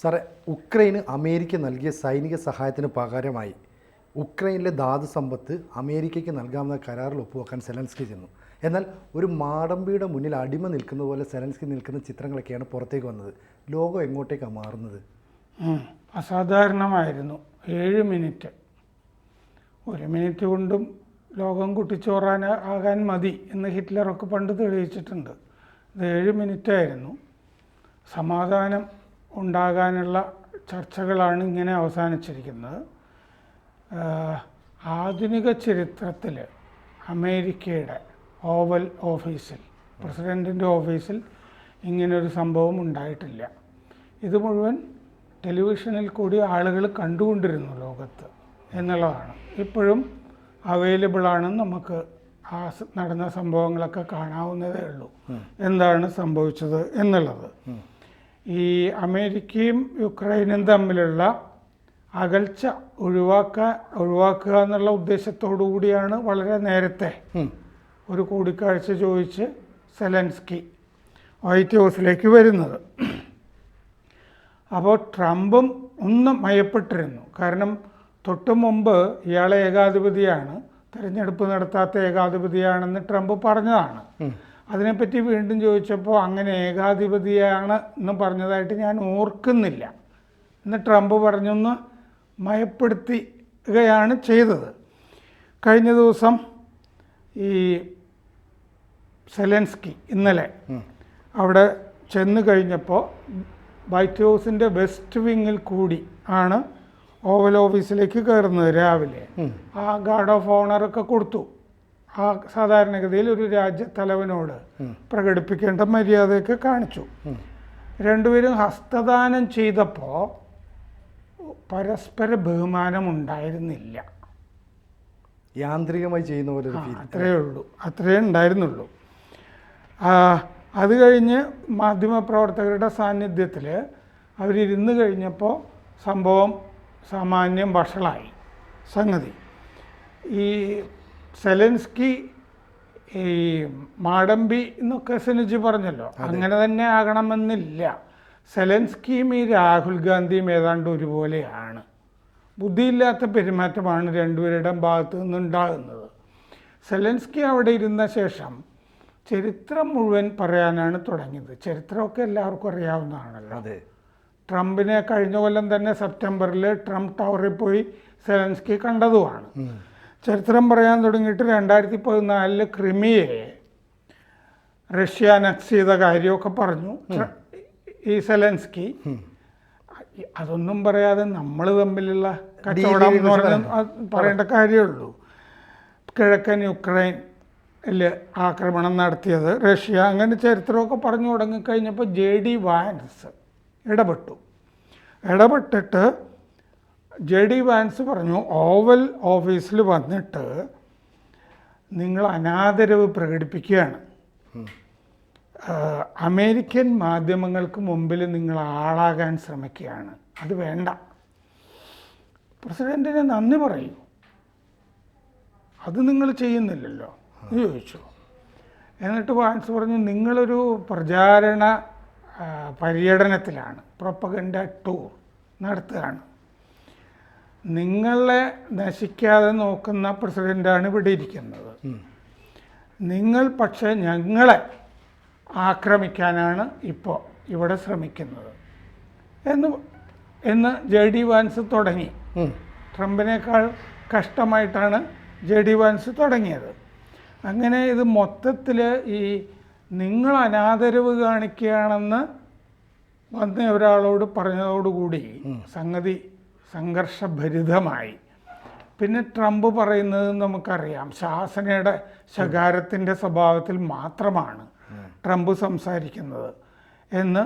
സാറേ, ഉക്രൈന് അമേരിക്ക നൽകിയ സൈനിക സഹായത്തിന് പകരമായി ഉക്രൈനിലെ ധാതു സമ്പത്ത് അമേരിക്കയ്ക്ക് നൽകാമെന്ന കരാറിൽ ഒപ്പുവെക്കാൻ സെലൻസ്കി ചെന്നു. എന്നാൽ ഒരു മാടമ്പിയുടെ മുന്നിൽ അടിമ നിൽക്കുന്ന പോലെ സെലൻസ്കി നിൽക്കുന്ന ചിത്രങ്ങളൊക്കെയാണ് പുറത്തേക്ക് വന്നത്. ലോകം എങ്ങോട്ടേക്കാണ് മാറുന്നത്? അസാധാരണമായിരുന്നു. 7 മിനിറ്റ്, 1 മിനിറ്റ് കൊണ്ടും ലോകം കുട്ടിച്ചോറാൻ മതി എന്ന് ഹിറ്റ്ലറൊക്കെ പണ്ട് തെളിയിച്ചിട്ടുണ്ട്. ഇത് 7 മിനിറ്റായിരുന്നു. സമാധാനം ഉണ്ടാകാനുള്ള ചർച്ചകളാണ് ഇങ്ങനെ അവസാനിച്ചിരിക്കുന്നത്. ആധുനിക ചരിത്രത്തിൽ അമേരിക്കയുടെ ഓവൽ ഓഫീസിൽ, പ്രസിഡൻറ്റിൻ്റെ ഓഫീസിൽ ഇങ്ങനൊരു സംഭവം ഉണ്ടായിട്ടില്ല. ഇത് മുഴുവൻ ടെലിവിഷനിൽ കൂടി ആളുകൾ കണ്ടുകൊണ്ടിരുന്നു ലോകത്ത് എന്നുള്ളതാണ്. ഇപ്പോഴും അവൈലബിളാണ്, നമുക്ക് ആ നടന്ന സംഭവങ്ങളൊക്കെ കാണാവുന്നതേ ഉള്ളൂ എന്താണ് സംഭവിച്ചത് എന്നുള്ളത്. ഈ അമേരിക്കയും യുക്രൈനും തമ്മിലുള്ള അകൽച്ച ഒഴിവാക്കുക എന്നുള്ള ഉദ്ദേശത്തോടു കൂടിയാണ് വളരെ നേരത്തെ ഒരു കൂടിക്കാഴ്ച ചോദിച്ച് സെലൻസ്കി വൈറ്റ് ഹൗസിലേക്ക് വരുന്നത്. അപ്പോൾ ട്രംപും ഒന്ന് മയപ്പെട്ടിരുന്നു. കാരണം തൊട്ടു മുമ്പ് ഇയാളെ ഏകാധിപതിയാണ്, തിരഞ്ഞെടുപ്പ് നടത്താത്ത ഏകാധിപതിയാണെന്ന് ട്രംപ് പറഞ്ഞതാണ്. അതിനെപ്പറ്റി വീണ്ടും ചോദിച്ചപ്പോൾ അങ്ങനെ ഏകാധിപതിയാണ് എന്ന് പറഞ്ഞതായിട്ട് ഞാൻ ഓർക്കുന്നില്ല എന്ന് ട്രംപ് പറഞ്ഞൊന്ന് മയപ്പെടുത്തുകയാണ് ചെയ്തത്. കഴിഞ്ഞ ദിവസം ഈ സെലൻസ്കി ഇന്നലെ അവിടെ ചെന്ന് കഴിഞ്ഞപ്പോൾ വൈറ്റ് ഹൗസിൻ്റെ വെസ്റ്റ് വിങ്ങിൽ കൂടി ആണ് ഓവൽ ഓഫീസിലേക്ക് കയറുന്നത് രാവിലെ. ആ ഗാർഡ് ഓഫ് ഓണറൊക്കെ കൊടുത്തു. ആ സാധാരണഗതിയിൽ ഒരു രാജ്യത്തലവനോട് പ്രകടിപ്പിക്കേണ്ട മര്യാദയൊക്കെ കാണിച്ചു. രണ്ടുപേരും ഹസ്തദാനം ചെയ്തപ്പോൾ പരസ്പര ബഹുമാനം ഉണ്ടായിരുന്നില്ല. യാന്ത്രികമായി ചെയ്യുന്ന പോലെ അത്രയേ ഉണ്ടായിരുന്നുള്ളൂ. അത് കഴിഞ്ഞ് മാധ്യമപ്രവർത്തകരുടെ സാന്നിധ്യത്തിൽ അവരിരുന്ന് കഴിഞ്ഞപ്പോൾ സംഭവം സാമാന്യം വഷളായി സംഗതി. ഈ സെലൻസ്കി ഈ മാടമ്പി എന്നൊക്കെ സെനജി പറഞ്ഞല്ലോ, അങ്ങനെ തന്നെ ആകണമെന്നില്ല. സെലൻസ്കിയും ഈ രാഹുൽ ഗാന്ധിയും ഏതാണ്ട് ഒരുപോലെയാണ്. ബുദ്ധിയില്ലാത്ത പെരുമാറ്റമാണ് രണ്ടുപേരുടെയും ഭാഗത്തു നിന്നുണ്ടാകുന്നത്. സെലൻസ്കി അവിടെ ഇരുന്ന ശേഷം ചരിത്രം മുഴുവൻ പറയാനാണ് തുടങ്ങിയത്. ചരിത്രമൊക്കെ എല്ലാവർക്കും അറിയാവുന്നതാണല്ലോ. അതെ, ട്രംപിനെ കഴിഞ്ഞ കൊല്ലം തന്നെ സെപ്റ്റംബറിൽ ട്രംപ് ടവറിൽ പോയി സെലൻസ്കി കണ്ടതുമാണ്. ചരിത്രം പറയാൻ തുടങ്ങിയിട്ട് 2014 ക്രിമിയയെ റഷ്യ അനക്സ് ചെയ്ത കാര്യമൊക്കെ പറഞ്ഞു ഈ സെലൻസ്കി. അതൊന്നും പറയാതെ നമ്മൾ തമ്മിലുള്ള കച്ചവടം എന്ന് പറഞ്ഞാൽ പറയേണ്ട കാര്യമുള്ളൂ. കിഴക്കൻ യുക്രൈനിൽ ആക്രമണം നടത്തിയത് റഷ്യ, അങ്ങനെ ചരിത്രമൊക്കെ പറഞ്ഞു തുടങ്ങിക്കഴിഞ്ഞപ്പോൾ JD വാൻസ് ഇടപെട്ടിട്ട് JD വാൻസ് പറഞ്ഞു, ഓവൽ ഓഫീസിൽ വന്നിട്ട് നിങ്ങൾ അനാദരവ് പ്രകടിപ്പിക്കുകയാണ്. അമേരിക്കൻ മാധ്യമങ്ങൾക്ക് മുമ്പിൽ നിങ്ങൾ ആളാകാൻ ശ്രമിക്കുകയാണ്. അത് വേണ്ട. പ്രസിഡൻറ്റിന് നന്ദി പറയൂ, അത് നിങ്ങൾ ചെയ്യുന്നില്ലല്ലോ എന്ന് ചോദിച്ചു. എന്നിട്ട് വാൻസ് പറഞ്ഞു, നിങ്ങളൊരു പ്രചാരണ പര്യടനത്തിലാണ്, പ്രൊപ്പഗൻഡ ടൂർ നടത്തുകയാണ്. നിങ്ങളെ നശിക്കാതെ നോക്കുന്ന പ്രസിഡൻ്റാണ് ഇവിടെ ഇരിക്കുന്നത്. നിങ്ങൾ പക്ഷേ ഞങ്ങളെ ആക്രമിക്കാനാണ് ഇപ്പോൾ ഇവിടെ ശ്രമിക്കുന്നത് എന്ന് JD വാൻസ് തുടങ്ങി. ട്രംപിനേക്കാൾ കഷ്ടമായിട്ടാണ് JD വാൻസ് തുടങ്ങിയത്. അങ്ങനെ ഇത് മൊത്തത്തിൽ ഈ നിങ്ങൾ അനാദരവ് കാണിക്കുകയാണെന്ന് വന്ന ഒരാളോട് പറഞ്ഞതോടുകൂടി സംഗതി സംഘർഷഭരിതമായി. പിന്നെ ട്രംപ് പറയുന്നത് നമുക്കറിയാം, ശാസനയുടെ ശകാരത്തിൻ്റെ സ്വഭാവത്തിൽ മാത്രമാണ് ട്രംപ് സംസാരിക്കുന്നത് എന്ന്.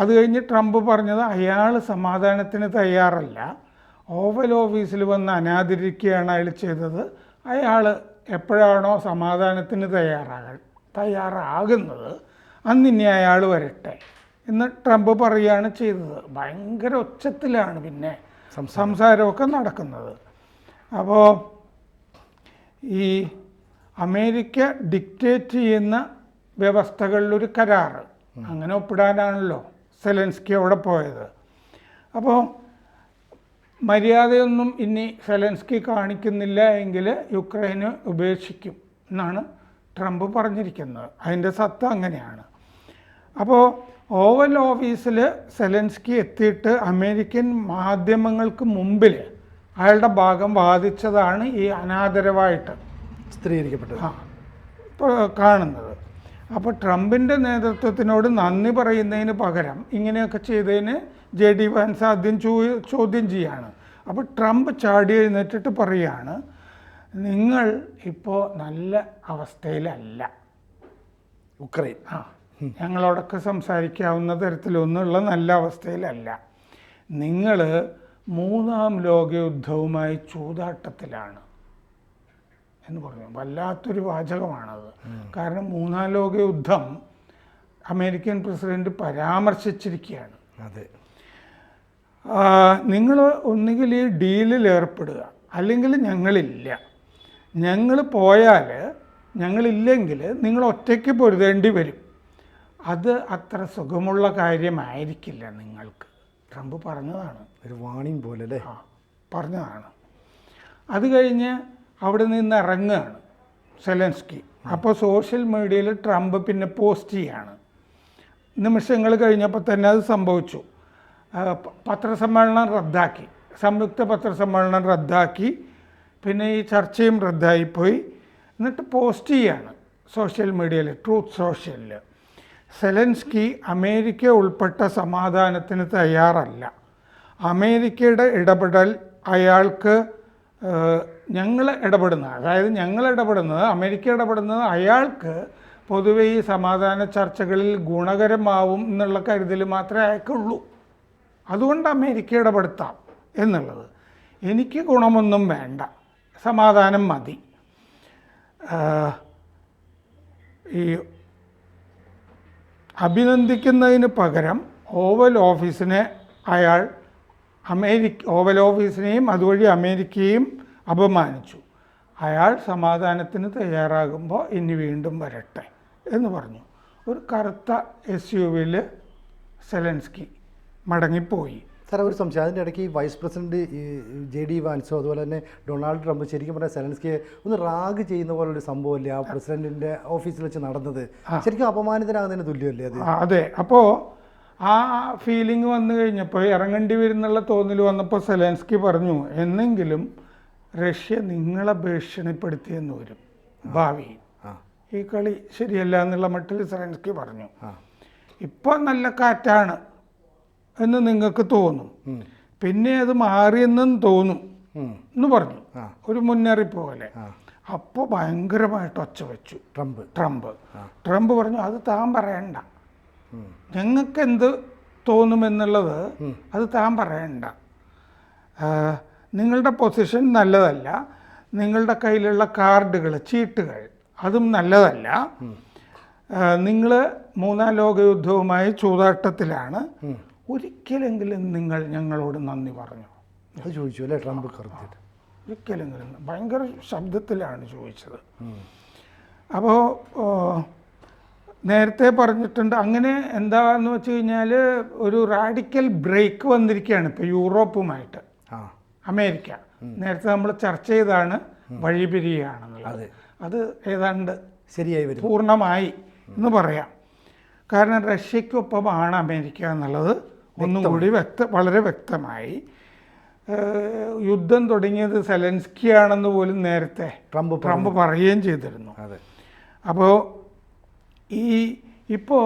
അത് കഴിഞ്ഞ് ട്രംപ് പറഞ്ഞത് അയാൾ സമാധാനത്തിന് തയ്യാറല്ല, ഓവൽ ഓഫീസിൽ വന്ന് അനാദരിക്കുകയാണ് അയാൾ ചെയ്തത്. അയാൾ എപ്പോഴാണോ സമാധാനത്തിന് തയ്യാറാകുന്നത് അന്നിനി അയാൾ വരട്ടെ എന്ന് ട്രംപ് പറയുകയാണ് ചെയ്തത്. ഭയങ്കര ഉച്ചത്തിലാണ് പിന്നെ സംസാരമൊക്കെ നടക്കുന്നത്. അപ്പോൾ ഈ അമേരിക്ക ഡിക്റ്റേറ്റ് ചെയ്യുന്ന വ്യവസ്ഥകളിലൊരു കരാറ് അങ്ങനെ ഒപ്പിടാനാണല്ലോ സെലൻസ്കി അവിടെ പോയത്. അപ്പോൾ മര്യാദയൊന്നും ഇനി സെലൻസ്കി കാണിക്കുന്നില്ല എങ്കിൽ യുക്രൈന് ഉപേക്ഷിക്കും എന്നാണ് ട്രംപ് പറഞ്ഞിരിക്കുന്നത്. അതിൻ്റെ സത്ത അങ്ങനെയാണ്. അപ്പോൾ ഓവൽ ഓഫീസിൽ സെലൻസ്കി എത്തിയിട്ട് അമേരിക്കൻ മാധ്യമങ്ങൾക്ക് മുമ്പിൽ അയാളുടെ ഭാഗം വാദിച്ചതാണ് ഈ അനാദരവായിട്ട് സ്ഥിരീകരിക്കപ്പെട്ടത് ഇപ്പോൾ കാണുന്നത്. അപ്പോൾ ട്രംപിൻ്റെ നേതൃത്വത്തിനോട് നന്ദി പറയുന്നതിന് പകരം ഇങ്ങനെയൊക്കെ ചെയ്തതിന് JD വാൻസ് ആദ്യം ചോദ്യം ചെയ്യാണ്. അപ്പോൾ ട്രംപ് ചാടി എഴുന്നേറ്റിട്ട് പറയുകയാണ്, നിങ്ങൾ ഇപ്പോൾ നല്ല അവസ്ഥയിലല്ല, ഉക്രൈൻ ഞങ്ങളോടൊക്കെ സംസാരിക്കാവുന്ന തരത്തിലൊന്നുള്ള നല്ല അവസ്ഥയിലല്ല, നിങ്ങൾ മൂന്നാം ലോകയുദ്ധവുമായി ചൂതാട്ടത്തിലാണ് എന്ന് പറഞ്ഞു. വല്ലാത്തൊരു വാചകമാണത്. കാരണം മൂന്നാം ലോകയുദ്ധം അമേരിക്കൻ പ്രസിഡന്റ് പരാമർശിച്ചിരിക്കുകയാണ്. അതെ, നിങ്ങൾ ഒന്നുകിൽ ഈ ഡീലിൽ ഏർപ്പെടുക, അല്ലെങ്കിൽ ഞങ്ങളില്ല. ഞങ്ങൾ പോയാൽ, ഞങ്ങളില്ലെങ്കിൽ നിങ്ങൾ ഒറ്റയ്ക്ക് പൊരുതേണ്ടി വരും. അത് അത്ര സുഖമുള്ള കാര്യമായിരിക്കില്ല നിങ്ങൾക്ക്. ട്രംപ് പറഞ്ഞതാണ്. ഒരു വാണിംഗ് പോലെ അല്ലേ? പറഞ്ഞതാണ്. അത് കഴിഞ്ഞ് അവിടെ നിന്ന് ഇറങ്ങുകയാണ് സെലൻസ്കി. അപ്പോൾ സോഷ്യൽ മീഡിയയിൽ ട്രംപ് പിന്നെ പോസ്റ്റ് ചെയ്യാണ്. നിമിഷങ്ങൾ കഴിഞ്ഞപ്പോൾ തന്നെ അത് സംഭവിച്ചു. പത്രസമ്മേളനം റദ്ദാക്കി, സംയുക്ത പത്രസമ്മേളനം റദ്ദാക്കി, പിന്നെ ഈ ചർച്ചയും റദ്ദായിപ്പോയി. എന്നിട്ട് പോസ്റ്റ് ചെയ്യാണ് സോഷ്യൽ മീഡിയയിൽ, ട്രൂത്ത് സോഷ്യലിൽ. സെലൻസ്കി അമേരിക്ക ഉൾപ്പെട്ട സമാധാനത്തിന് തയ്യാറല്ല. അമേരിക്കയുടെ ഇടപെടൽ അയാൾക്ക് ഞങ്ങൾ ഇടപെടുന്നത്, അതായത് ഞങ്ങൾ ഇടപെടുന്നത്, അമേരിക്ക ഇടപെടുന്നത് അയാൾക്ക് പൊതുവെ ഈ സമാധാന ചർച്ചകളിൽ ഗുണകരമാവും എന്നുള്ള കരുതൽ മാത്രമേ അയാൾക്കുള്ളൂ. അതുകൊണ്ട് അമേരിക്ക ഇടപെടുത്താം എന്നുള്ളത്. എനിക്ക് ഗുണമൊന്നും വേണ്ട, സമാധാനം മതി. ഈ അഭിനന്ദിക്കുന്നതിന് പകരം ഓവൽ ഓഫീസിനെ അയാൾ ഓവൽ ഓഫീസിനെയും അതുവഴി അമേരിക്കയെയും അപമാനിച്ചു. അയാൾ സമാധാനത്തിന് തയ്യാറാകുമ്പോൾ ഇനി വീണ്ടും വരട്ടെ എന്ന് പറഞ്ഞു. ഒരു കറുത്ത SUV-ൽ സെലൻസ്കി മടങ്ങിപ്പോയി. സാർ, ഒരു സംശയം. അതിൻ്റെ ഇടയ്ക്ക് ഈ വൈസ് പ്രസിഡന്റ് JD വാൻസോ അതുപോലെ തന്നെ ഡൊണാൾഡ് ട്രംപ് ശരിക്കും പറഞ്ഞാൽ സെലൻസ്കിയെ ഒന്ന് റാഗ് ചെയ്യുന്ന പോലൊരു സംഭവമല്ലേ ആ പ്രസിഡന്റിൻ്റെ ഓഫീസിൽ വെച്ച് നടന്നത്? ശരിക്കും അപമാനിതനാകുന്നതിന് തുല്യമല്ലേ അത്? അതെ. അപ്പോൾ ആ ഫീലിംഗ് വന്നു കഴിഞ്ഞപ്പോൾ, ഇറങ്ങേണ്ടി വരുന്നുള്ള തോന്നൽ വന്നപ്പോൾ സെലൻസ്കി പറഞ്ഞു, എന്നെങ്കിലും റഷ്യ നിങ്ങളെ ഭീഷണിപ്പെടുത്തിയെന്ന് വരും ഭാവിയിൽ. ഈ കളി ശരിയല്ല എന്നുള്ള മട്ടിൽ സെലൻസ്കി പറഞ്ഞു. ഇപ്പോൾ നല്ല കാറ്റാണ് എന്ന് നിങ്ങൾക്ക് തോന്നും, പിന്നെ അത് മാറിയെന്നും തോന്നും എന്ന് പറഞ്ഞു, ഒരു മുന്നറിയിപ്പ് പോലെ. അപ്പോൾ ഭയങ്കരമായിട്ട് ഒച്ച വെച്ചു ട്രംപ് പറഞ്ഞു, അത് താൻ പറയണ്ട, ഞങ്ങൾക്ക് എന്ത് തോന്നുമെന്നുള്ളത് അത് താൻ പറയണ്ട. നിങ്ങളുടെ പൊസിഷൻ നല്ലതല്ല, നിങ്ങളുടെ കയ്യിലുള്ള കാർഡുകൾ, ചീട്ടുകൾ അതും നല്ലതല്ല. നിങ്ങൾ മൂന്നാം ലോകയുദ്ധവുമായി ചൂതാട്ടത്തിലാണ്. ഒരിക്കലെങ്കിലും നിങ്ങൾ ഞങ്ങളോട് നന്ദി പറഞ്ഞു. അത് ചോദിച്ചു അല്ലേ ട്രംപ്? കറുത്തിട്ട് ഒരിക്കലെങ്കിലും ഭയങ്കര ശബ്ദത്തിലാണ് ചോദിച്ചത്. അപ്പോൾ നേരത്തെ പറഞ്ഞിട്ടുണ്ട്, അങ്ങനെ എന്താന്ന് വെച്ച് കഴിഞ്ഞാൽ ഒരു റാഡിക്കൽ ബ്രേക്ക് വന്നിരിക്കുകയാണ് ഇപ്പോൾ യൂറോപ്പുമായിട്ട് അമേരിക്ക. നേരത്തെ നമ്മൾ ചർച്ച ചെയ്താണ് വഴിപിരിയുകയാണെന്നുള്ളത്. അത് ഏതാണ്ട് ശരിയായി വരും, പൂർണ്ണമായി എന്ന് പറയാം. കാരണം റഷ്യക്കൊപ്പമാണ് അമേരിക്ക എന്നുള്ളത് ഒന്നും കൂടി വളരെ വ്യക്തമായി. യുദ്ധം തുടങ്ങിയത് സെലൻസ്കിയാണെന്ന് പോലും നേരത്തെ ട്രംപ് പറയുകയും ചെയ്തിരുന്നു. അപ്പോൾ ഇപ്പോൾ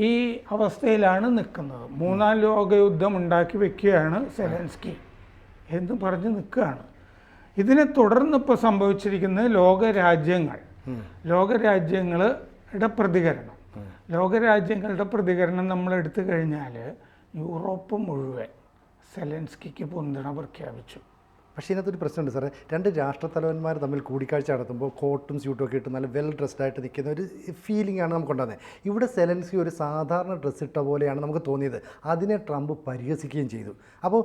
ഈ അവസ്ഥയിലാണ് നിൽക്കുന്നത്. മൂന്നാം ലോകയുദ്ധം ഉണ്ടാക്കി വെക്കുകയാണ് സെലൻസ്കി എന്ന് പറഞ്ഞ് നിൽക്കുകയാണ്. ഇതിനെ തുടർന്ന് ഇപ്പോൾ സംഭവിച്ചിരിക്കുന്നത് ലോകരാജ്യങ്ങളുടെ പ്രതികരണം നമ്മൾ എടുത്തു കഴിഞ്ഞാൽ യൂറോപ്പ് മുഴുവൻ സെലൻസ്കിക്ക് പിന്തുണ പ്രഖ്യാപിച്ചു. പക്ഷേ ഇതിനകത്തൊരു പ്രശ്നമുണ്ട് സാറേ. രണ്ട് രാഷ്ട്രത്തലവന്മാർ തമ്മിൽ കൂടിക്കാഴ്ച നടത്തുമ്പോൾ കോട്ടും സ്യൂട്ടും ഒക്കെ ഇട്ട് നല്ല വെൽ ഡ്രസ്ഡ് ആയിട്ട് നിൽക്കുന്ന ഒരു ഫീലിംഗ് ആണ് നമുക്കുണ്ടാകുന്നത്. ഇവിടെ സെലൻസ്കി ഒരു സാധാരണ ഡ്രസ്സ് ഇട്ട പോലെയാണ് നമുക്ക് തോന്നിയത്. അതിനെ ട്രംപ് പരിഹസിക്കുകയും ചെയ്തു. അപ്പോൾ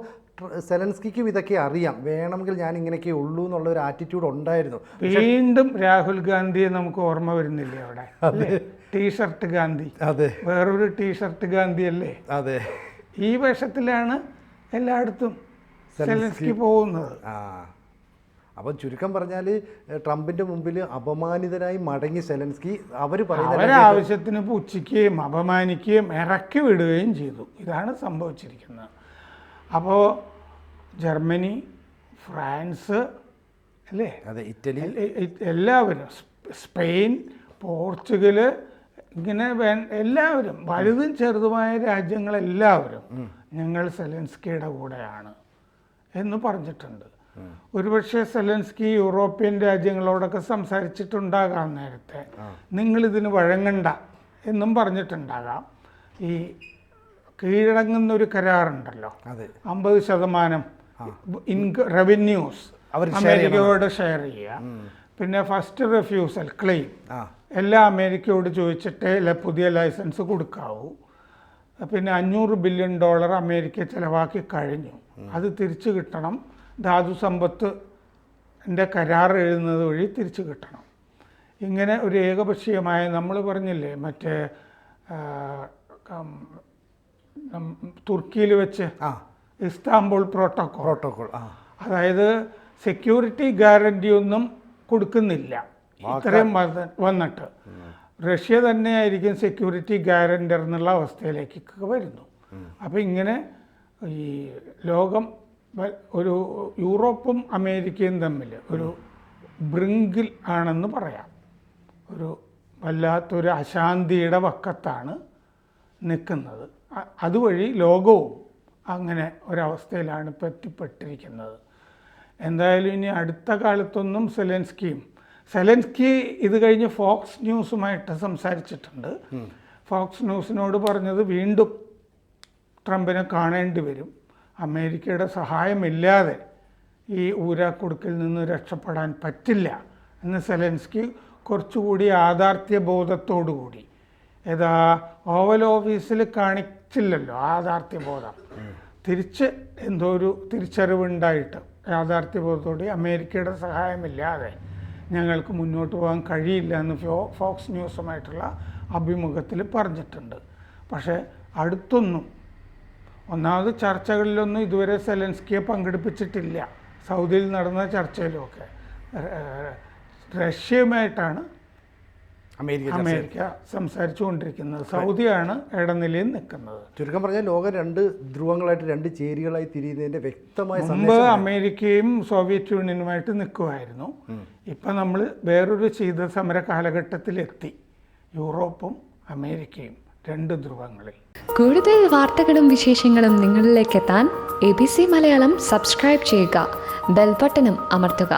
സെലൻസ്കിക്കും ഇതൊക്കെ അറിയാം, വേണമെങ്കിൽ ഞാൻ ഇങ്ങനെയൊക്കെ ഉള്ളൂ എന്നുള്ള ഒരു ആറ്റിറ്റ്യൂഡ് ഉണ്ടായിരുന്നു. വീണ്ടും രാഹുൽ ഗാന്ധിയെ നമുക്ക് ഓർമ്മ വരുന്നില്ലേ അവിടെ? ടീഷർട്ട് ഗാന്ധി. അതെ, വേറൊരു ടീഷർട്ട് ഗാന്ധി അല്ലേ? അതെ. ഈ വേഷത്തിലാണ് എല്ലായിടത്തും സെലൻസ്കി പോകുന്നത്. അപ്പം ചുരുക്കം പറഞ്ഞാൽ ട്രംപിൻ്റെ മുമ്പിൽ അപമാനിതനായി മടങ്ങി സെലൻസ്കി അവരാവശ്യത്തിന് പുച്ഛിക്കുകയും അപമാനിക്കുകയും ഇറക്കി വിടുകയും ചെയ്തു. ഇതാണ് സംഭവിച്ചിരിക്കുന്നത്. അപ്പോൾ ജർമ്മനി, ഫ്രാൻസ് അല്ലേ, അതെ, ഇറ്റലി, എല്ലാവരും, സ്പെയിൻ, പോർച്ചുഗൽ, ഇങ്ങനെ എല്ലാവരും വലുതും ചെറുതുമായ രാജ്യങ്ങളെല്ലാവരും ഞങ്ങൾ സെലൻസ്കിയുടെ കൂടെയാണ് എന്ന് പറഞ്ഞിട്ടുണ്ട്. ഒരുപക്ഷെ സെലൻസ്കി യൂറോപ്യൻ രാജ്യങ്ങളോടൊക്കെ സംസാരിച്ചിട്ടുണ്ടാകാം നേരത്തെ, നിങ്ങളിതിന് വഴങ്ങണ്ട എന്നും പറഞ്ഞിട്ടുണ്ടാകാം. ഈ കീഴടങ്ങുന്നൊരു കരാറുണ്ടല്ലോ, 50% റവന്യൂസ് അമേരിക്കയോട് ഷെയർ ചെയ്യുക, പിന്നെ ഫസ്റ്റ് റിഫ്യൂസൽ ക്ലെയിം എല്ലാം അമേരിക്കയോട് ചോദിച്ചിട്ടേ പുതിയ ലൈസൻസ് കൊടുക്കാവൂ. പിന്നെ $500 ബില്യൺ അമേരിക്ക ചിലവാക്കി കഴിഞ്ഞു, അത് തിരിച്ചു കിട്ടണം. ധാതു സമ്പത്തിൻ്റെ കരാർ എഴുതുന്നത് വഴി തിരിച്ചു കിട്ടണം. ഇങ്ങനെ ഒരു ഏകപക്ഷീയമായ, നമ്മൾ പറഞ്ഞില്ലേ മറ്റേ തുർക്കിയിൽ വെച്ച് ഇസ്താംബുൾ പ്രോട്ടോകോൾ, അതായത് സെക്യൂരിറ്റി ഗ്യാരണ്ടി ഒന്നും കൊടുക്കുന്നില്ല. ഇത്രയും വന്നിട്ട് റഷ്യ തന്നെയായിരിക്കും സെക്യൂരിറ്റി ഗ്യാരണ്ടർ എന്നുള്ള അവസ്ഥയിലേക്ക് വരുന്നു. അപ്പോൾ ഇങ്ങനെ ഈ ലോകം ഒരു യൂറോപ്പും അമേരിക്കയും തമ്മിൽ ഒരു ബ്രിങ്കിൽ ആണെന്ന് പറയാം. ഒരു വല്ലാത്തൊരു അശാന്തിയുടെ വക്കത്താണ് നിൽക്കുന്നത്. അതുവഴി ലോകവും അങ്ങനെ ഒരവസ്ഥയിലാണ് ഇപ്പോൾ എത്തിപ്പെട്ടിരിക്കുന്നത്. എന്തായാലും ഇനി അടുത്ത കാലത്തൊന്നും സെലൻസ്കി ഇത് കഴിഞ്ഞ് ഫോക്സ് ന്യൂസുമായിട്ട് സംസാരിച്ചിട്ടുണ്ട്. ഫോക്സ് ന്യൂസിനോട് പറഞ്ഞത് വീണ്ടും ട്രംപിനെ കാണേണ്ടി വരും, അമേരിക്കയുടെ സഹായമില്ലാതെ ഈ ഊരാക്കുടുക്കിൽ നിന്ന് രക്ഷപ്പെടാൻ പറ്റില്ല എന്ന് സെലൻസ്കി കുറച്ചുകൂടി യാഥാർത്ഥ്യബോധത്തോടുകൂടി, ഏതാ ഓവൽ ഓഫീസിൽ കാണിച്ചില്ലല്ലോ യാഥാർത്ഥ്യബോധം, തിരിച്ച് എന്തോ ഒരു തിരിച്ചറിവുണ്ടായിട്ട് യാഥാർത്ഥ്യബോധത്തോടെ അമേരിക്കയുടെ സഹായമില്ലാതെ ഞങ്ങൾക്ക് മുന്നോട്ട് പോകാൻ കഴിയില്ല എന്ന് ഫോക്സ് ന്യൂസുമായിട്ടുള്ള അഭിമുഖത്തിൽ പറഞ്ഞിട്ടുണ്ട്. പക്ഷേ അടുത്തൊന്നും, ഒന്നാമത് ചർച്ചകളിലൊന്നും ഇതുവരെ സെലൻസ്കിയെ പങ്കെടുപ്പിച്ചിട്ടില്ല. സൗദിയിൽ നടന്ന ചർച്ചയിലുമൊക്കെ റഷ്യയുമായിട്ടാണ് അമേരിക്ക സംസാരിച്ചുകൊണ്ടിരിക്കുന്നത്. സൗദിയാണ് ഇടനിലയിൽ നിൽക്കുന്നത്. ചുരുക്കം പറഞ്ഞാൽ ലോകം രണ്ട് ധ്രുവങ്ങളായിട്ട്, രണ്ട് ചേരികളായി തിരിയുന്നതിൻ്റെ വ്യക്തമായ മുമ്പ് അമേരിക്കയും സോവിയറ്റ് യൂണിയനുമായിട്ട് നിൽക്കുമായിരുന്നു. ഇപ്പം നമ്മൾ വേറൊരു ശീതസമര കാലഘട്ടത്തിലെത്തി. യൂറോപ്പും അമേരിക്കയും രണ്ട് ധ്രുവങ്ങളിൽ. കൂടുതൽ വാർത്തകളും വിശേഷങ്ങളും നിങ്ങളിലേക്ക് എത്താൻ ABC മലയാളം സബ്സ്ക്രൈബ് ചെയ്യുക, ബെൽബട്ടനും അമർത്തുക.